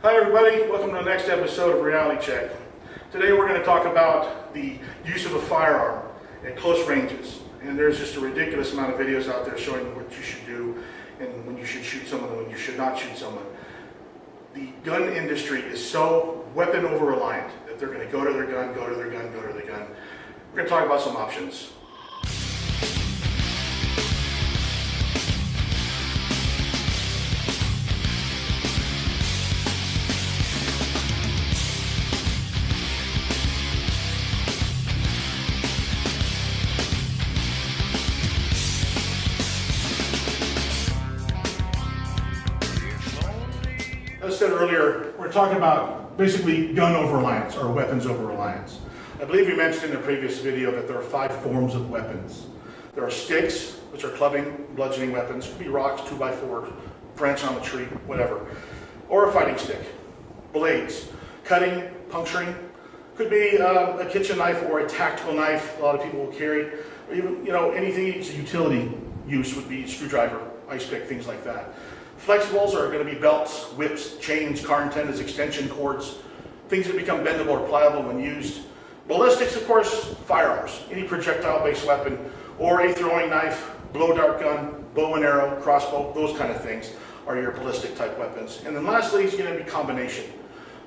Hi everybody, welcome to the next episode of Reality Check. Today we're going to talk about the use of a firearm at close ranges. And there's just a ridiculous amount of videos out there showing what you should do and when you should shoot someone and when you should not shoot someone. The gun industry is so weapon over reliant that they're going to go to their gun, go to their gun, go to their gun. We're going to talk about some options. As I said earlier, we're talking about basically gun over reliance or weapons over reliance. I believe we mentioned in the previous video that there are 5 forms of weapons. There are sticks, which are clubbing, bludgeoning weapons. Could be rocks, 2x4, branch on the tree, whatever. Or a fighting stick. Blades, cutting, puncturing. Could be a kitchen knife or a tactical knife. A lot of people will carry. Or even, anything that's a utility use would be screwdriver, ice pick, things like that. Flexibles are going to be belts, whips, chains, car antennas, extension cords, things that become bendable or pliable when used. Ballistics, of course, firearms, any projectile-based weapon, or a throwing knife, blow dart gun, bow and arrow, crossbow, those kind of things are your ballistic type weapons. And then lastly is going to be combination.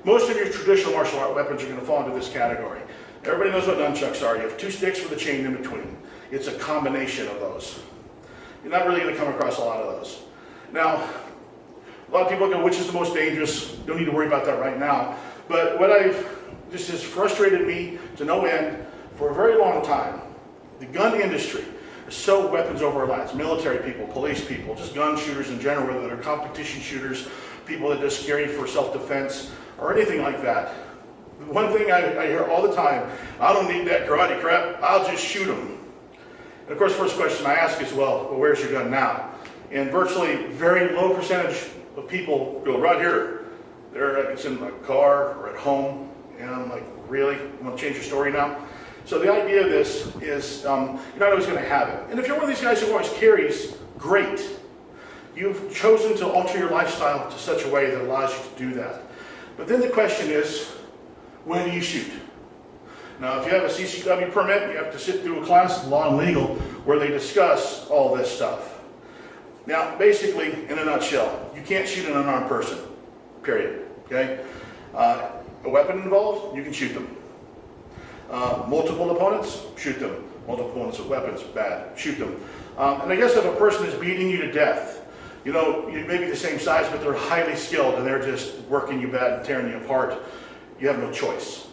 Most of your traditional martial art weapons are going to fall into this category. Everybody knows what nunchucks are. You have 2 sticks with a chain in between. It's a combination of those. You're not really going to come across a lot of those. Now, a lot of people go, which is the most dangerous? Don't need to worry about that right now. But this has frustrated me to no end for a very long time. The gun industry is so weapons over reliance. Military people, police people, just gun shooters in general, whether they're competition shooters, people that just carry for self-defense, or anything like that. One thing I hear all the time, I don't need that karate crap, I'll just shoot them. And of course, first question I ask is, well, where's your gun now? And virtually very low percentage of people go, right here. It's in my car or at home. And I'm like, really? You want to change your story now? So the idea of this is you're not always going to have it. And if you're one of these guys who always carries, great. You've chosen to alter your lifestyle to such a way that allows you to do that. But then the question is, when do you shoot? Now, if you have a CCW permit, you have to sit through a class, law and legal, where they discuss all this stuff. Now, basically, in a nutshell, you can't shoot an unarmed person, period, okay? A weapon involved, you can shoot them. Multiple opponents, shoot them. Multiple opponents with weapons, bad, shoot them. And I guess if a person is beating you to death, you may be the same size, but they're highly skilled and they're just working you bad and tearing you apart, you have no choice.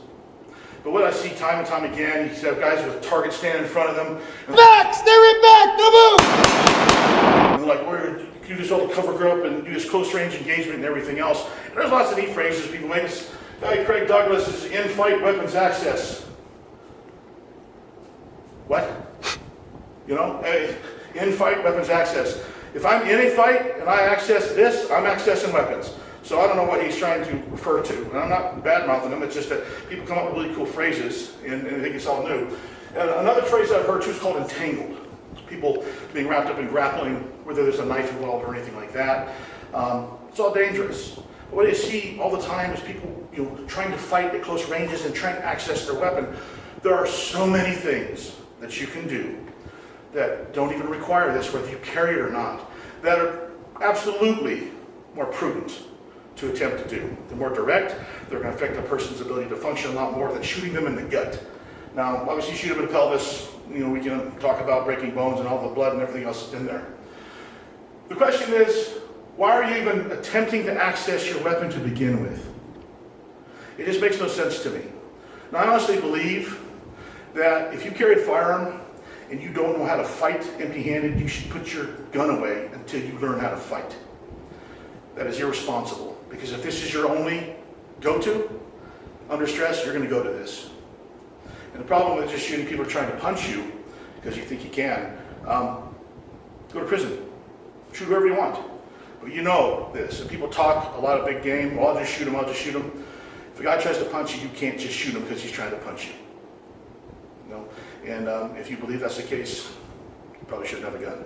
But what I see time and time again, you have guys with targets standing in front of them. Back! Stay back! No move! And they're like, we're going to do this all to cover grip and do this close range engagement and everything else. And there's lots of neat phrases people make. This guy, Craig Douglas, is in-fight weapons access. What? In-fight weapons access. If I'm in a fight and I access this, I'm accessing weapons. So I don't know what he's trying to refer to. And I'm not bad-mouthing him, it's just that people come up with really cool phrases and they think it's all new. And another phrase I've heard too is called entangled. People being wrapped up in grappling, whether there's a knife involved or anything like that. It's all dangerous. What I see all the time is people trying to fight at close ranges and trying to access their weapon. There are so many things that you can do that don't even require this, whether you carry it or not, that are absolutely more prudent to attempt to do. The more direct, they're going to affect the person's ability to function a lot more than shooting them in the gut. Now, obviously, you shoot them in the pelvis, we can talk about breaking bones and all the blood and everything else that's in there. The question is, why are you even attempting to access your weapon to begin with? It just makes no sense to me. Now, I honestly believe that if you carry a firearm and you don't know how to fight empty-handed, you should put your gun away until you learn how to fight. That is irresponsible, because if this is your only go-to under stress, you're going to go to this. And the problem with just shooting people trying to punch you because you think you can, go to prison. Shoot whoever you want. But you know this. And people talk a lot of big game. Well, I'll just shoot him, I'll just shoot him. If a guy tries to punch you, you can't just shoot him because he's trying to punch you. And if you believe that's the case, you probably shouldn't have a gun.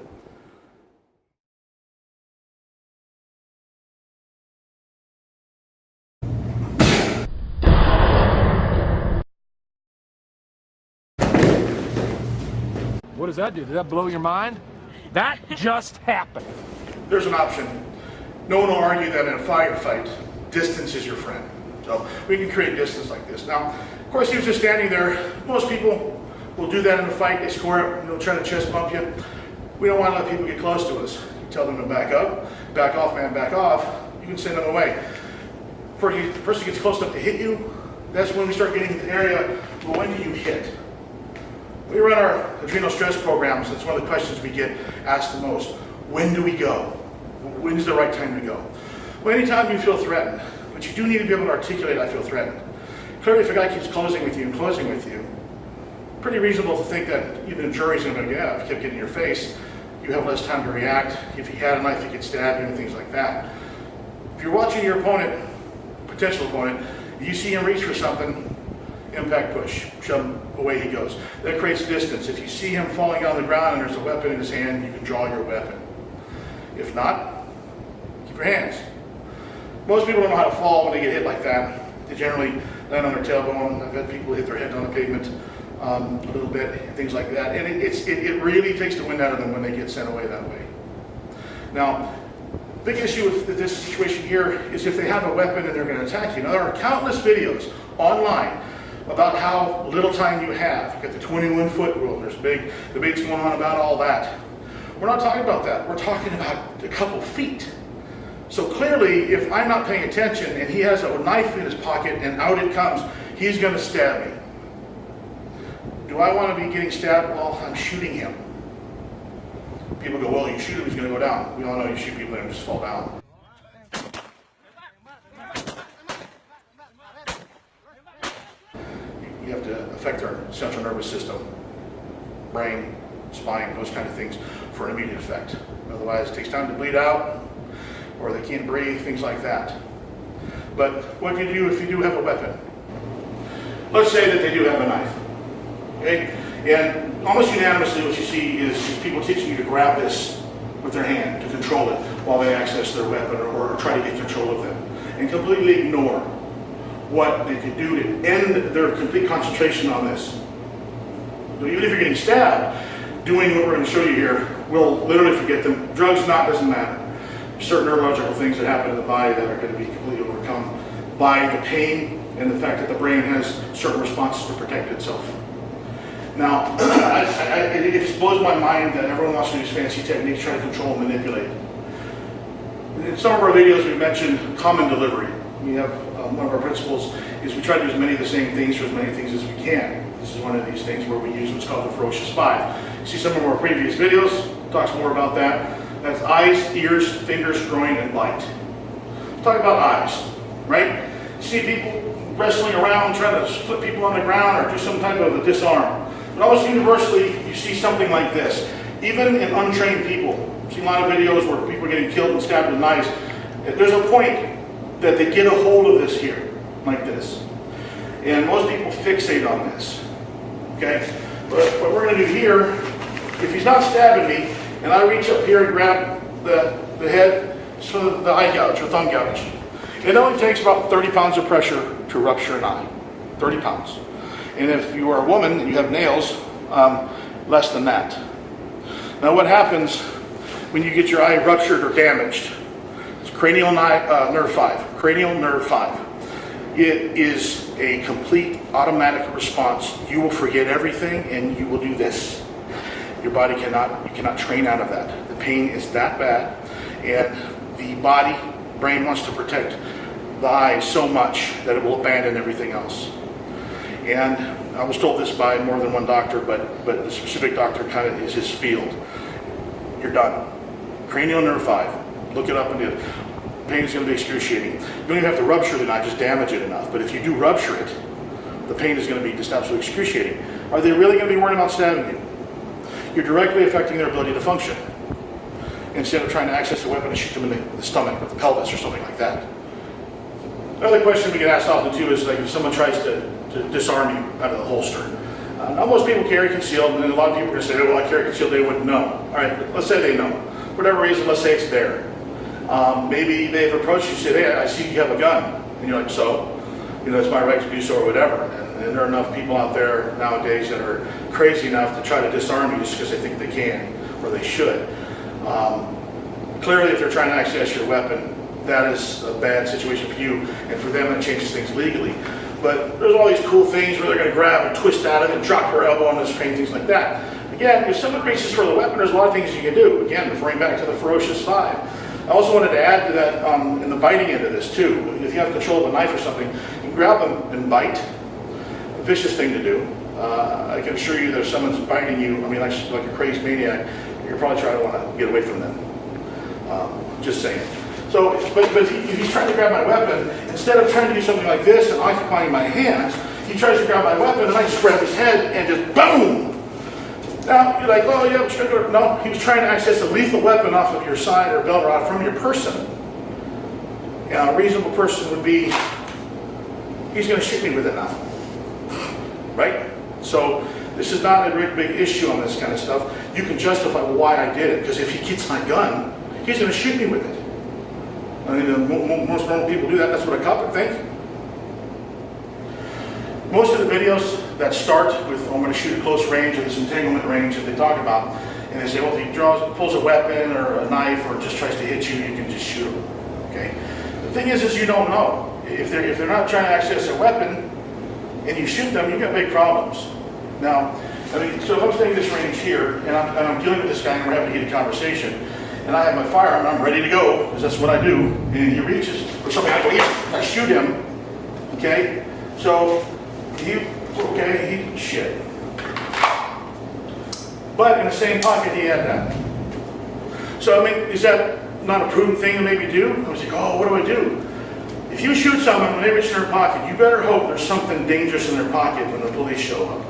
What does that do? Does that blow your mind? That just happened. There's an option. No one will argue that in a firefight, distance is your friend. So we can create distance like this. Now, of course, he was just standing there. Most people will do that in a fight. They score it, try to chest bump you. We don't want to let people get close to us. You tell them to back up, back off, man, back off. You can send them away. The person gets close enough to hit you. That's when we start getting into the area. Well, when do you hit? We run our adrenal stress programs. That's one of the questions we get asked the most. When do we go? When's the right time to go? Well, anytime you feel threatened, but you do need to be able to articulate, I feel threatened. Clearly, if a guy keeps closing with you and closing with you, pretty reasonable to think that even a jury's going to go, yeah, if he kept getting in your face, you have less time to react. If he had a knife, he could stab you and things like that. If you're watching your opponent, potential opponent, you see him reach for something, impact push, shove him, away he goes. That creates distance. If you see him falling on the ground and there's a weapon in his hand, you can draw your weapon. If not, keep your hands. Most people don't know how to fall when they get hit like that. They generally land on their tailbone. I've had people hit their head on the pavement a little bit, and things like that. And it really takes the wind out of them when they get sent away that way. Now, big issue with this situation here is if they have a weapon and they're going to attack you. Now, there are countless videos online about how little time you have. You've got the 21-foot rule. There's big debates going on about all that. We're not talking about that. We're talking about a couple feet. So clearly, if I'm not paying attention and he has a knife in his pocket and out it comes, he's going to stab me. Do I want to be getting stabbed while I'm shooting him? People go, well, you shoot him, he's going to go down. We all know you shoot people and just fall down. You have to affect their central nervous system, brain, spine, those kind of things for an immediate effect. Otherwise, it takes time to bleed out, or they can't breathe, things like that. But what do you do if you do have a weapon? Let's say that they do have a knife. Okay? And almost unanimously what you see is people teaching you to grab this with their hand to control it while they access their weapon or try to get control of them. And completely ignore what they could do to end their complete concentration on this. So even if you're getting stabbed, doing what we're going to show you here will literally forget them. Drugs, doesn't matter. Certain neurological things that happen in the body that are going to be completely overcome by the pain and the fact that the brain has certain responses to protect itself. Now, it just blows my mind that everyone wants to use fancy techniques, try to control and manipulate. In some of our videos, we mentioned common delivery. We have one of our principles is we try to do as many of the same things for as many things as we can. This is one of these things where we use what's called the Ferocious Five. You see some of our previous videos, talks more about that. That's eyes, ears, fingers, groin, and bite. Let's talk about eyes, right? You see people wrestling around, trying to flip people on the ground or do some type of a disarm. But almost universally, you see something like this. Even in untrained people, you see a lot of videos where people are getting killed and stabbed with knives. There's a point that they get a hold of this here, like this. And most people fixate on this, okay? But what we're gonna do here, if he's not stabbing me, and I reach up here and grab the head, so the eye gouge or thumb gouge, it only takes about 30 pounds of pressure to rupture an eye, 30 pounds. And if you are a woman and you have nails, less than that. Now what happens when you get your eye ruptured or damaged? It's cranial nerve 5. Cranial nerve 5. It is a complete automatic response. You will forget everything and you will do this. Your body you cannot train out of that. The pain is that bad, and the brain wants to protect the eye so much that it will abandon everything else. And I was told this by more than one doctor, but the specific doctor kind of is his field. You're done. Cranial nerve 5. Look it up and do it. Pain is going to be excruciating. You don't even have to rupture the eye, just damage it enough. But if you do rupture it, the pain is going to be just absolutely excruciating. Are they really going to be worried about stabbing you? You're directly affecting their ability to function, instead of trying to access a weapon and shoot them in the stomach or the pelvis or something like that. Another question we get asked often too is like if someone tries to disarm you out of the holster. Now most people carry concealed, and a lot of people are going to say, well, I carry concealed, they wouldn't know. All right, let's say they know. For whatever reason, let's say it's there. Maybe they've approached you and said, hey, I see you have a gun. And you're like, so? it's my right to do so or whatever. And there are enough people out there nowadays that are crazy enough to try to disarm you just because they think they can or they should. Clearly, if they're trying to access your weapon, that is a bad situation for you, and for them, it changes things legally. But there's all these cool things where they're going to grab and twist out of it and drop their elbow on the screen, things like that. Again, if someone reaches for the weapon, there's a lot of things you can do. Again, referring back to the Ferocious 5. I also wanted to add to that in the biting end of this too. If you have control of a knife or something, you can grab them and bite. A vicious thing to do. I can assure you that if someone's biting you, I mean, like a crazed maniac, you're probably trying to want to get away from them. Just saying. So, but if he's trying to grab my weapon, instead of trying to do something like this and occupying my hands, he tries to grab my weapon and I just grab his head and just boom! Now, you're like, oh yeah, but you're gonna... No, he was trying to access a lethal weapon off of your side or belt rod from your person. Now, a reasonable person would be, he's going to shoot me with it now. Right? So, this is not a really big issue on this kind of stuff. You can justify why I did it, because if he gets my gun, he's going to shoot me with it. I mean, most normal people do that. That's what a cop would think. Most of the videos that start with, oh, I'm going to shoot at close range or this entanglement range that they talk about, and they say, well, if he pulls a weapon or a knife or just tries to hit you, you can just shoot him. Okay? The thing is you don't know. If they're not trying to access a weapon and you shoot them, you've got big problems. Now, I mean, so if I'm staying this range here and I'm dealing with this guy and we're having a heated conversation, and I have my firearm and I'm ready to go, because that's what I do, and he reaches for something, I go, yeah, I shoot him. Okay? So, shit. But in the same pocket, he had that. So, I mean, is that not a prudent thing to maybe do? I was like, oh, what do I do? If you shoot someone when they reach in their pocket, you better hope there's something dangerous in their pocket when the police show up.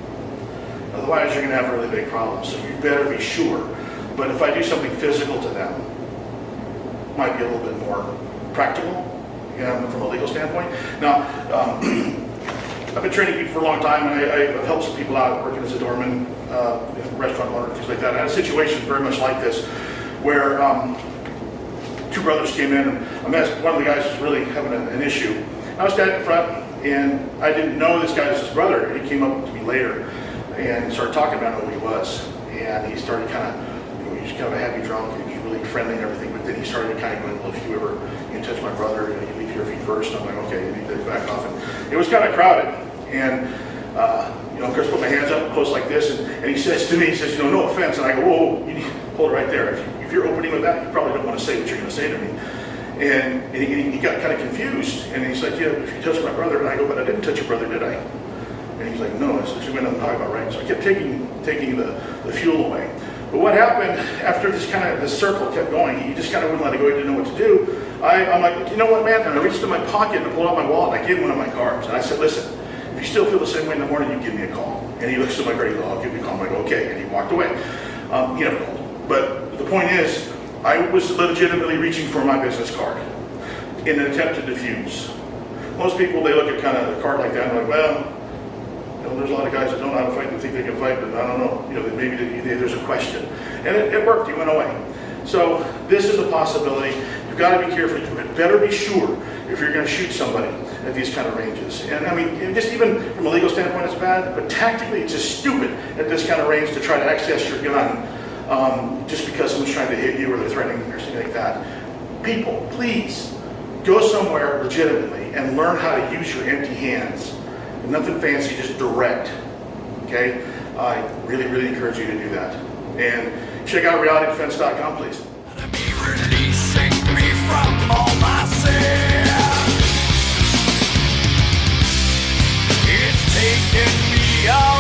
Otherwise, you're going to have really big problems. So you better be sure. But if I do something physical to them, it might be a little bit more practical, from a legal standpoint. Now, I've been training people for a long time, and I've helped some people out working as a doorman, restaurant owner, things like that. I had a situation very much like this, where two brothers came in, and one of the guys was really having an issue. I was standing in front, and I didn't know this guy was his brother. He came up to me later and started talking about who he was, and he started kind of, he was kind of a happy drunk, and he was really friendly and everything, but then he started kind of going, well, if you ever touch my brother, you leave your feet first. And I'm like, okay, and he back off, and it was kind of crowded, and of course, put my hands up close like this, and he says to me, he says, no offense, and I go, whoa, you need to hold it right there. If you're opening with that, you probably don't want to say what you're going to say to me. And he got kind of confused, and he's like, yeah, if you touch my brother, and I go, but I didn't touch your brother, did I? And he's like, no, that's what you went on talking about, right? So I kept taking the fuel away. But what happened after this circle kept going, he just kind of wouldn't let it go, he didn't know what to do. I'm like, you know what, man? And I reached in my pocket and I pulled out my wallet, and I gave him one of my cards. And I said, listen, if you still feel the same way in the morning, you give me a call. And he looks at my card, he goes, I'll give you a call. I'm like, okay. And he walked away. He never called. But the point is, I was legitimately reaching for my business card in an attempt to defuse. Most people, they look at kind of a card like that and like, well, there's a lot of guys that don't know how to fight and think they can fight, but I don't know. Maybe there's a question. And it worked. He went away. So this is a possibility. You've got to be careful. You better be sure if you're going to shoot somebody at these kind of ranges. And I mean, just even from a legal standpoint, it's bad, but tactically, it's just stupid at this kind of range to try to access your gun just because someone's trying to hit you or they're threatening you or something like that. People, please go somewhere legitimately and learn how to use your empty hands. Nothing fancy, just direct. Okay? I really, really encourage you to do that. And check out realitydefense.com, please. Releasing me from all my sin. It's taken me out.